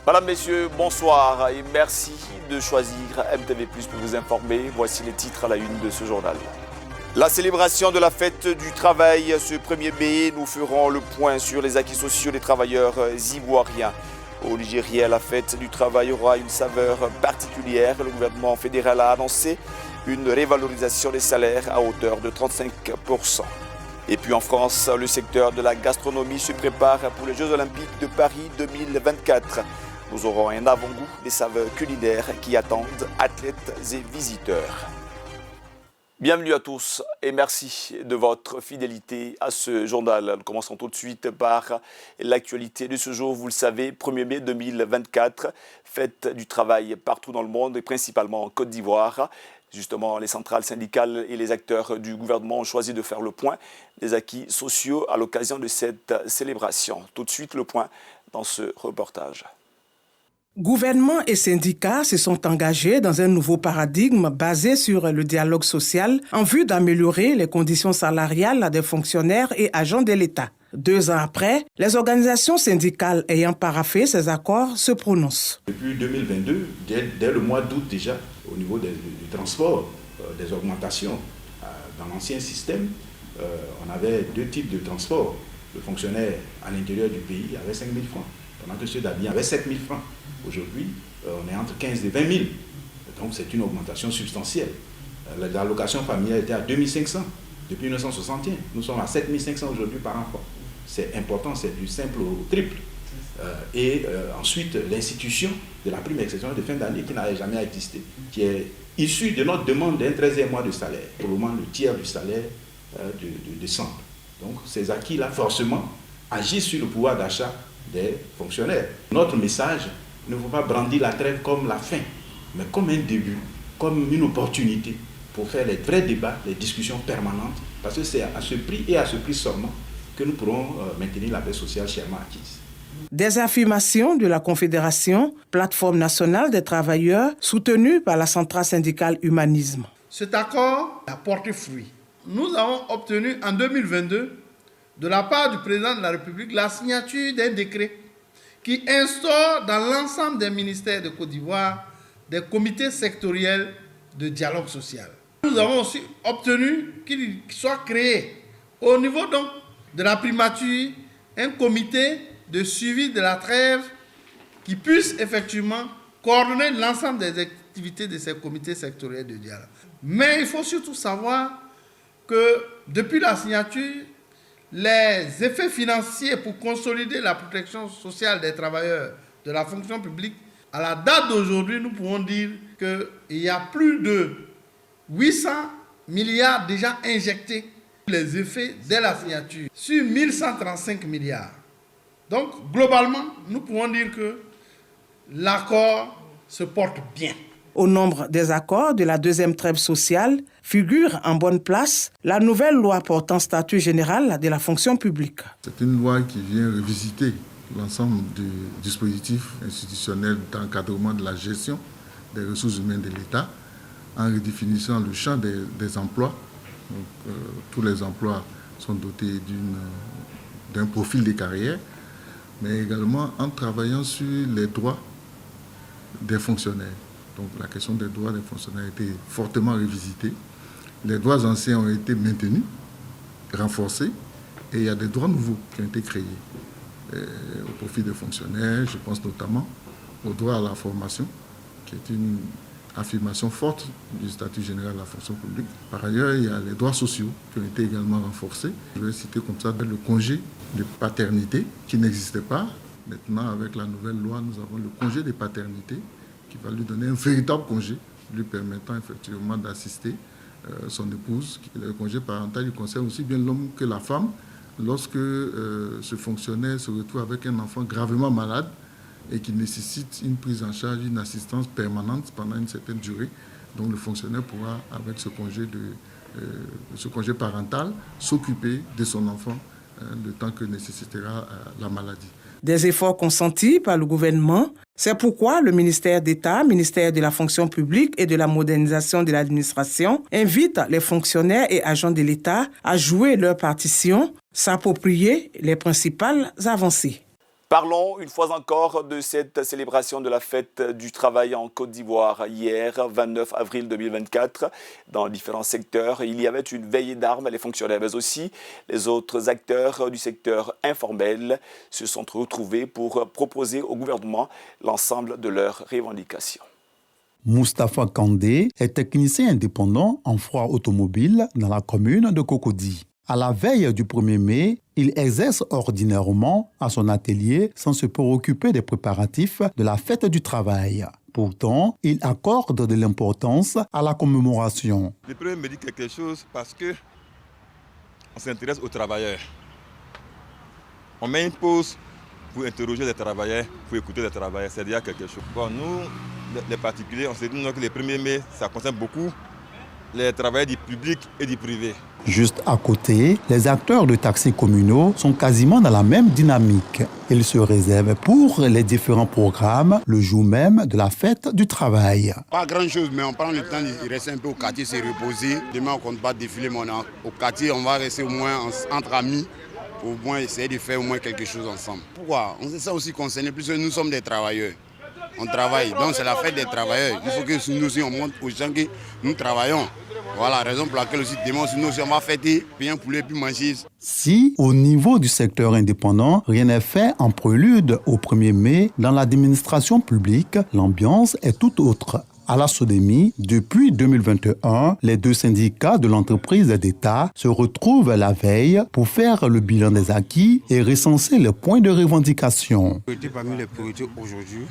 Madame, Messieurs, bonsoir et merci de choisir MTV+ pour vous informer. Voici les titres à la une de ce journal. La célébration de la fête du travail ce 1er mai, nous ferons le point sur les acquis sociaux des travailleurs ivoiriens. Au Nigeria, la fête du travail aura une saveur particulière. Le gouvernement fédéral a annoncé une révalorisation des salaires à hauteur de 35%. Et puis en France, le secteur de la gastronomie se prépare pour les Jeux Olympiques de Paris 2024. Nous aurons un avant-goût des saveurs culinaires qui attendent athlètes et visiteurs. Bienvenue à tous et merci de votre fidélité à ce journal. Nous commençons tout de suite par l'actualité de ce jour. Vous le savez, 1er mai 2024, fête du travail partout dans le monde et principalement en Côte d'Ivoire. Justement, les centrales syndicales et les acteurs du gouvernement ont choisi de faire le point des acquis sociaux à l'occasion de cette célébration. Tout de suite, le point dans ce reportage. Gouvernement et syndicats se sont engagés dans un nouveau paradigme basé sur le dialogue social en vue d'améliorer les conditions salariales des fonctionnaires et agents de l'État. 2 ans après, les organisations syndicales ayant paraphé ces accords se prononcent. Depuis 2022, dès le mois d'août déjà, au niveau du transport, des augmentations dans l'ancien système, on avait 2 types de transport. Le fonctionnaire à l'intérieur du pays avait 5 000 francs, pendant que ceux d'Abidjan avaient 7 000 francs. Aujourd'hui, on est entre 15 et 20 000. Donc c'est une augmentation substantielle. L'allocation familiale était à 2 500 depuis 1961. Nous sommes à 7 500 aujourd'hui par enfant. C'est important, c'est du simple au triple. Ensuite, l'institution de la prime exceptionnelle de fin d'année qui n'avait jamais existé, qui est issue de notre demande d'un 13e mois de salaire, pour le moment le tiers du salaire de décembre. Donc ces acquis-là, forcément, agissent sur le pouvoir d'achat des fonctionnaires. Notre message, il ne faut pas brandir la trêve comme la fin, mais comme un début, comme une opportunité pour faire les vrais débats, les discussions permanentes, parce que c'est à ce prix et à ce prix seulement que nous pourrons maintenir la paix sociale chèrement acquise. Des affirmations de la Confédération, plateforme nationale des travailleurs, soutenue par la centrale syndicale Humanisme. Cet accord a porté fruit. Nous avons obtenu en 2022, de la part du président de la République, la signature d'un décret qui instaure dans l'ensemble des ministères de Côte d'Ivoire des comités sectoriels de dialogue social. Nous avons aussi obtenu qu'il soit créé au niveau donc de la primature un comité de suivi de la trêve qui puisse effectivement coordonner l'ensemble des activités de ces comités sectoriels de dialogue. Mais il faut surtout savoir que depuis la signature, les effets financiers pour consolider la protection sociale des travailleurs de la fonction publique, à la date d'aujourd'hui, nous pouvons dire qu'il y a plus de 800 milliards déjà injectés, les effets dès la signature, sur 1135 milliards. Donc, globalement, nous pouvons dire que l'accord se porte bien. Au nombre des accords de la 2e trêve sociale figure en bonne place la nouvelle loi portant statut général de la fonction publique. C'est une loi qui vient revisiter l'ensemble du dispositif institutionnel d'encadrement de la gestion des ressources humaines de l'État en redéfinissant le champ des emplois. Donc, tous les emplois sont dotés d'un profil de carrière, mais également en travaillant sur les droits des fonctionnaires. Donc la question des droits des fonctionnaires a été fortement revisitée. Les droits anciens ont été maintenus, renforcés, et il y a des droits nouveaux qui ont été créés au profit des fonctionnaires. Je pense notamment au droit à la formation, qui est une affirmation forte du statut général de la fonction publique. Par ailleurs, il y a les droits sociaux qui ont été également renforcés. Je vais citer comme ça le congé de paternité qui n'existait pas. Maintenant, avec la nouvelle loi, nous avons le congé de paternité qui va lui donner un véritable congé, lui permettant effectivement d'assister son épouse. Le congé parental, il concerne aussi bien l'homme que la femme. Lorsque ce fonctionnaire se retrouve avec un enfant gravement malade et qui nécessite une prise en charge, une assistance permanente pendant une certaine durée, donc le fonctionnaire pourra, avec ce congé parental, s'occuper de son enfant le temps que nécessitera la maladie. Des efforts consentis par le gouvernement, c'est pourquoi le ministère d'État, ministère de la fonction publique et de la modernisation de l'administration invite les fonctionnaires et agents de l'État à jouer leur partition, s'approprier les principales avancées. Parlons une fois encore de cette célébration de la fête du travail en Côte d'Ivoire. Hier, 29 avril 2024, dans différents secteurs, il y avait une veillée d'armes. Les fonctionnaires, mais aussi les autres acteurs du secteur informel se sont retrouvés pour proposer au gouvernement l'ensemble de leurs revendications. Moustapha Kandé est technicien indépendant en froid automobile dans la commune de Cocody. À la veille du 1er mai, il exerce ordinairement à son atelier sans se préoccuper des préparatifs de la fête du travail. Pourtant, il accorde de l'importance à la commémoration. Le premier me dit quelque chose parce qu'on s'intéresse aux travailleurs. On met une pause pour interroger les travailleurs, pour écouter les travailleurs, c'est déjà quelque chose. Bon, nous, les particuliers, on se dit que le 1er mai, ça concerne beaucoup les travailleurs du public et du privé. Juste à côté, les acteurs de taxis communaux sont quasiment dans la même dynamique. Ils se réservent pour les différents programmes le jour même de la fête du travail. Pas grand-chose, mais on prend le temps de rester un peu au quartier, se reposer. Demain, on ne compte pas défiler, mais au quartier, on va rester au moins entre amis pour au moins essayer de faire au moins quelque chose ensemble. Pourquoi? On sait ça aussi concerné, puisque nous sommes des travailleurs. On travaille, donc c'est la fête des travailleurs. Il faut que nous aussi on montre aux gens que nous travaillons. Voilà la raison pour laquelle aussi demain nous aussi on va fêter, payer un poulet puis manger. Si au niveau du secteur indépendant, rien n'est fait en prélude au 1er mai, dans l'administration publique, l'ambiance est tout autre. À la SODEMI, depuis 2021, les deux syndicats de l'entreprise d'État se retrouvent la veille pour faire le bilan des acquis et recenser les points de revendication. Parmi les priorités aujourd'hui,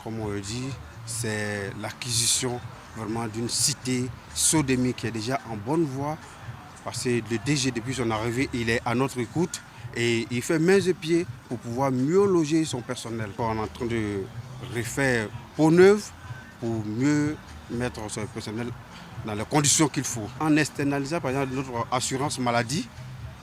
comme on le dit, c'est l'acquisition vraiment d'une cité SODEMI qui est déjà en bonne voie. Parce que le DG, depuis son arrivée, il est à notre écoute et il fait main et pieds pour pouvoir mieux loger son personnel. On est en train de refaire peau neuve pour mieux mettre son personnel dans les conditions qu'il faut. En externalisant par exemple notre assurance maladie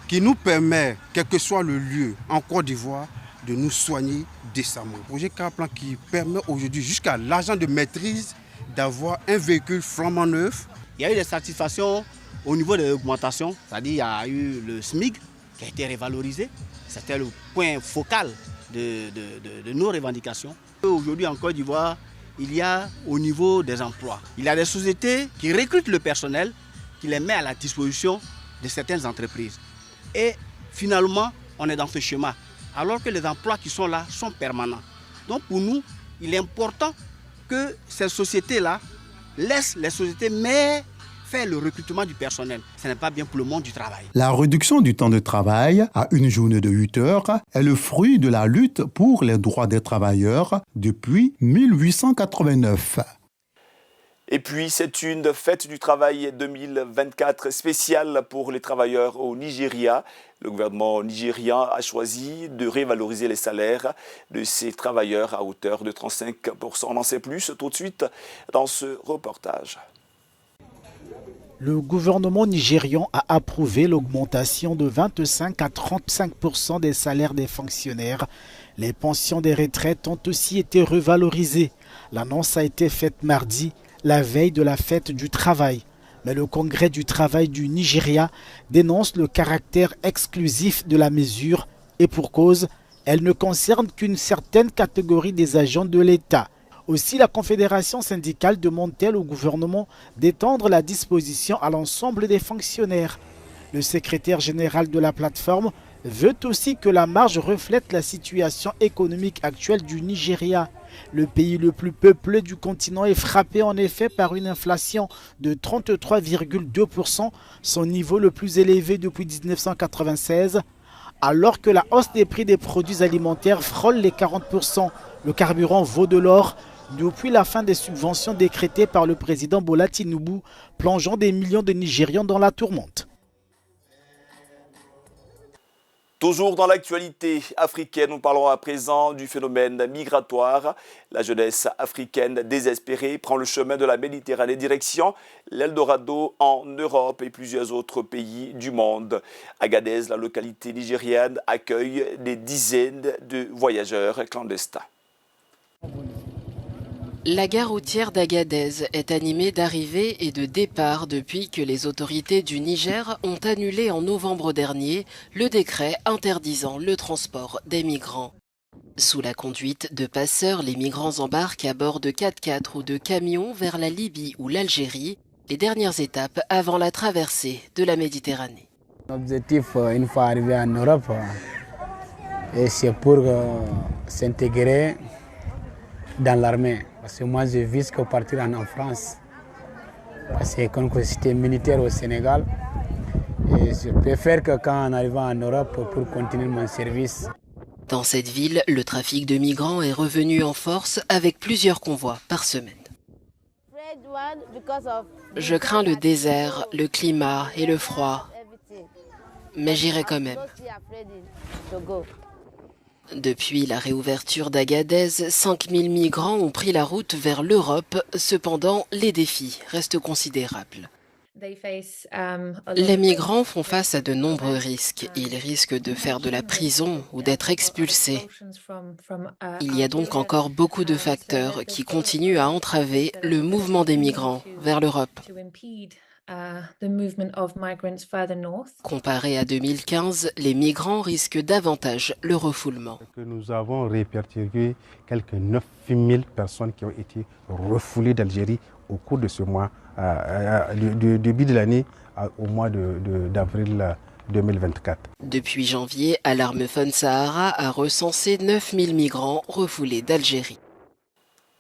qui nous permet, quel que soit le lieu en Côte d'Ivoire, de nous soigner décemment. Le projet Carplan qui permet aujourd'hui jusqu'à l'agent de maîtrise d'avoir un véhicule flambant neuf. Il y a eu des satisfactions au niveau de l'augmentation, c'est-à-dire il y a eu le SMIC qui a été révalorisé. C'était le point focal de nos revendications. Aujourd'hui en Côte d'Ivoire, il y a au niveau des emplois, il y a des sociétés qui recrutent le personnel, qui les met à la disposition de certaines entreprises. Et finalement, on est dans ce schéma, alors que les emplois qui sont là sont permanents. Donc pour nous, il est important que ces sociétés-là laissent les sociétés, mais faire le recrutement du personnel. Ce n'est pas bien pour le monde du travail. La réduction du temps de travail à une journée de 8 heures est le fruit de la lutte pour les droits des travailleurs depuis 1889. Et puis, c'est une fête du travail 2024 spéciale pour les travailleurs au Nigeria. Le gouvernement nigérian a choisi de revaloriser les salaires de ces travailleurs à hauteur de 35%. On en sait plus tout de suite dans ce reportage. Le gouvernement nigérian a approuvé l'augmentation de 25 à 35% des salaires des fonctionnaires. Les pensions des retraites ont aussi été revalorisées. L'annonce a été faite mardi, la veille de la fête du travail. Mais le Congrès du travail du Nigeria dénonce le caractère exclusif de la mesure et pour cause, elle ne concerne qu'une certaine catégorie des agents de l'État. Aussi, la Confédération syndicale demande-t-elle au gouvernement d'étendre la disposition à l'ensemble des fonctionnaires. Le secrétaire général de la plateforme veut aussi que la marge reflète la situation économique actuelle du Nigeria. Le pays le plus peuplé du continent est frappé en effet par une inflation de 33,2%, son niveau le plus élevé depuis 1996, alors que la hausse des prix des produits alimentaires frôle les 40%. Le carburant vaut de l'or depuis la fin des subventions décrétées par le président Bola Tinubu, plongeant des millions de Nigérians dans la tourmente. Toujours dans l'actualité africaine, nous parlons à présent du phénomène migratoire. La jeunesse africaine désespérée prend le chemin de la Méditerranée, direction l'Eldorado en Europe et plusieurs autres pays du monde. Agadez, la localité nigériane, accueille des dizaines de voyageurs clandestins. La gare routière d'Agadez est animée d'arrivées et de départs depuis que les autorités du Niger ont annulé en novembre dernier le décret interdisant le transport des migrants. Sous la conduite de passeurs, les migrants embarquent à bord de 4x4 ou de camions vers la Libye ou l'Algérie, les dernières étapes avant la traversée de la Méditerranée. L'objectif, une fois arrivé en Europe, c'est pour s'intégrer dans l'armée. Parce que moi, je vise que partir en France. Parce que comme j'étais militaire au Sénégal, et je préfère que quand en arrivant en Europe pour continuer mon service. Dans cette ville, le trafic de migrants est revenu en force avec plusieurs convois par semaine. Je crains le désert, le climat et le froid, mais j'irai quand même. Depuis la réouverture d'Agadez, 5000 migrants ont pris la route vers l'Europe. Cependant, les défis restent considérables. Les migrants font face à de nombreux risques. Ils risquent de faire de la prison ou d'être expulsés. Il y a donc encore beaucoup de facteurs qui continuent à entraver le mouvement des migrants vers l'Europe. Comparé à 2015, les migrants risquent davantage le refoulement. Nous avons répertorié quelques 9000 personnes qui ont été refoulées d'Algérie au cours de ce mois, du début de l'année au mois d'avril 2024. Depuis janvier, Alarme Fun Sahara a recensé 9000 migrants refoulés d'Algérie.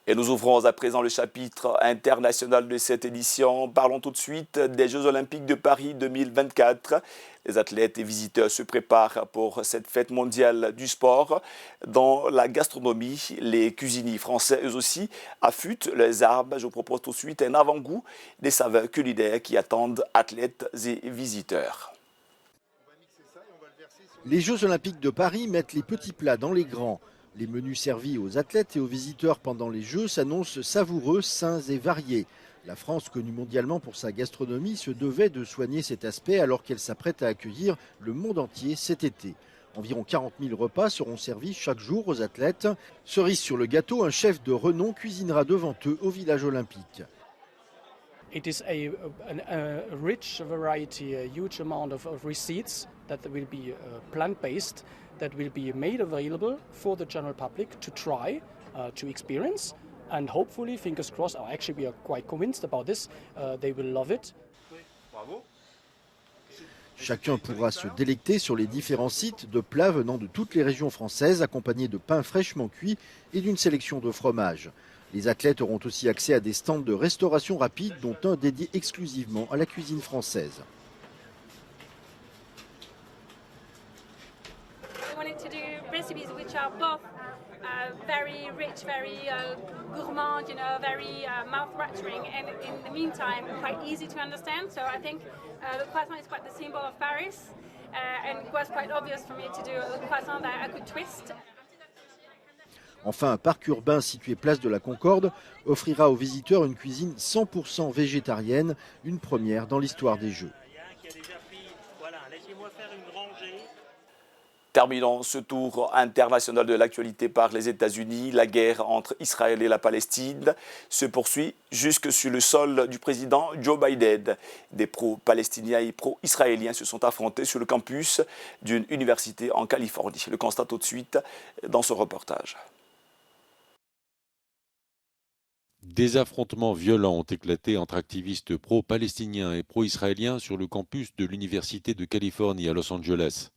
Et nous ouvrons à présent le chapitre international de cette édition. Parlons tout de suite des Jeux Olympiques de Paris 2024. Les athlètes et visiteurs se préparent pour cette fête mondiale du sport. Dans la gastronomie, les cuisiniers français, eux aussi, affûtent leurs armes. Je vous propose tout de suite un avant-goût des saveurs culinaires qui attendent athlètes et visiteurs. Les Jeux Olympiques de Paris mettent les petits plats dans les grands. Les menus servis aux athlètes et aux visiteurs pendant les Jeux s'annoncent savoureux, sains et variés. La France, connue mondialement pour sa gastronomie, se devait de soigner cet aspect alors qu'elle s'apprête à accueillir le monde entier cet été. Environ 40 000 repas seront servis chaque jour aux athlètes. Cerise sur le gâteau, un chef de renom cuisinera devant eux au village olympique. It is a rich variety, a huge amount of receipts that will be plant-based, that will be made available for the general public to try, to experience, and hopefully, fingers crossed, actually we are quite convinced about this, they will love it. Chacun pourra se délecter sur les différents sites de plats venant de toutes les régions françaises, accompagnés de pain fraîchement cuit et d'une sélection de fromages. Les athlètes auront aussi accès à des stands de restauration rapide, dont un dédié exclusivement à la cuisine française. Very rich, very gourmand, very mouth-watering, and in the meantime, quite easy to understand. So I think the croissant is quite the symbol of Paris, and it was quite obvious for me to do a croissant that I could twist. Enfin, un parc urbain situé place de la Concorde offrira aux visiteurs une cuisine 100% végétarienne, une première dans l'histoire des Jeux. Terminons ce tour international de l'actualité par les États-Unis. La guerre entre Israël et la Palestine se poursuit jusque sur le sol du président Joe Biden. Des pro-palestiniens et pro-israéliens se sont affrontés sur le campus d'une université en Californie. Le constat tout de suite dans ce reportage. Des affrontements violents ont éclaté entre activistes pro-palestiniens et pro-israéliens sur le campus de l'Université de Californie à Los Angeles.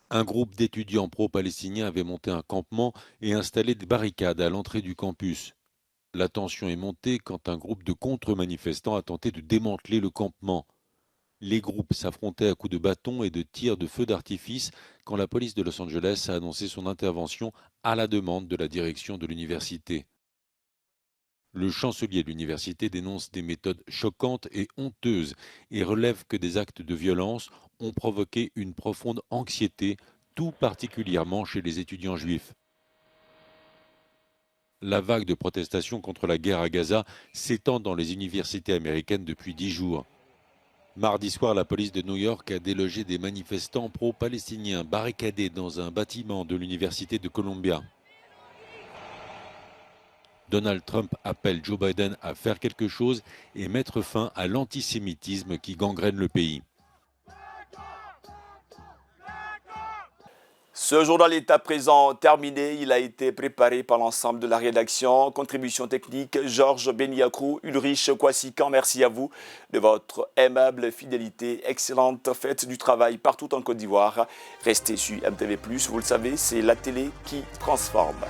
Un groupe d'étudiants pro-palestiniens avait monté un campement et installé des barricades à l'entrée du campus. La tension est montée quand un groupe de contre-manifestants a tenté de démanteler le campement. Les groupes s'affrontaient à coups de bâton et de tirs de feux d'artifice quand la police de Los Angeles a annoncé son intervention à la demande de la direction de l'université. Le chancelier de l'université dénonce des méthodes choquantes et honteuses et relève que des actes de violence ont provoqué une profonde anxiété, tout particulièrement chez les étudiants juifs. La vague de protestations contre la guerre à Gaza s'étend dans les universités américaines depuis 10 jours. Mardi soir, la police de New York a délogé des manifestants pro-palestiniens barricadés dans un bâtiment de l'université de Columbia. Donald Trump appelle Joe Biden à faire quelque chose et mettre fin à l'antisémitisme qui gangrène le pays. Ce Ce journal est à présent terminé. Il a été préparé par l'ensemble de la rédaction. Contribution technique, Georges Beniakrou, Ulrich Kwasikan. Merci à vous de votre aimable fidélité. Excellente fête du travail partout en Côte d'Ivoire. Restez sur MTV+. Vous le savez, c'est la télé qui transforme.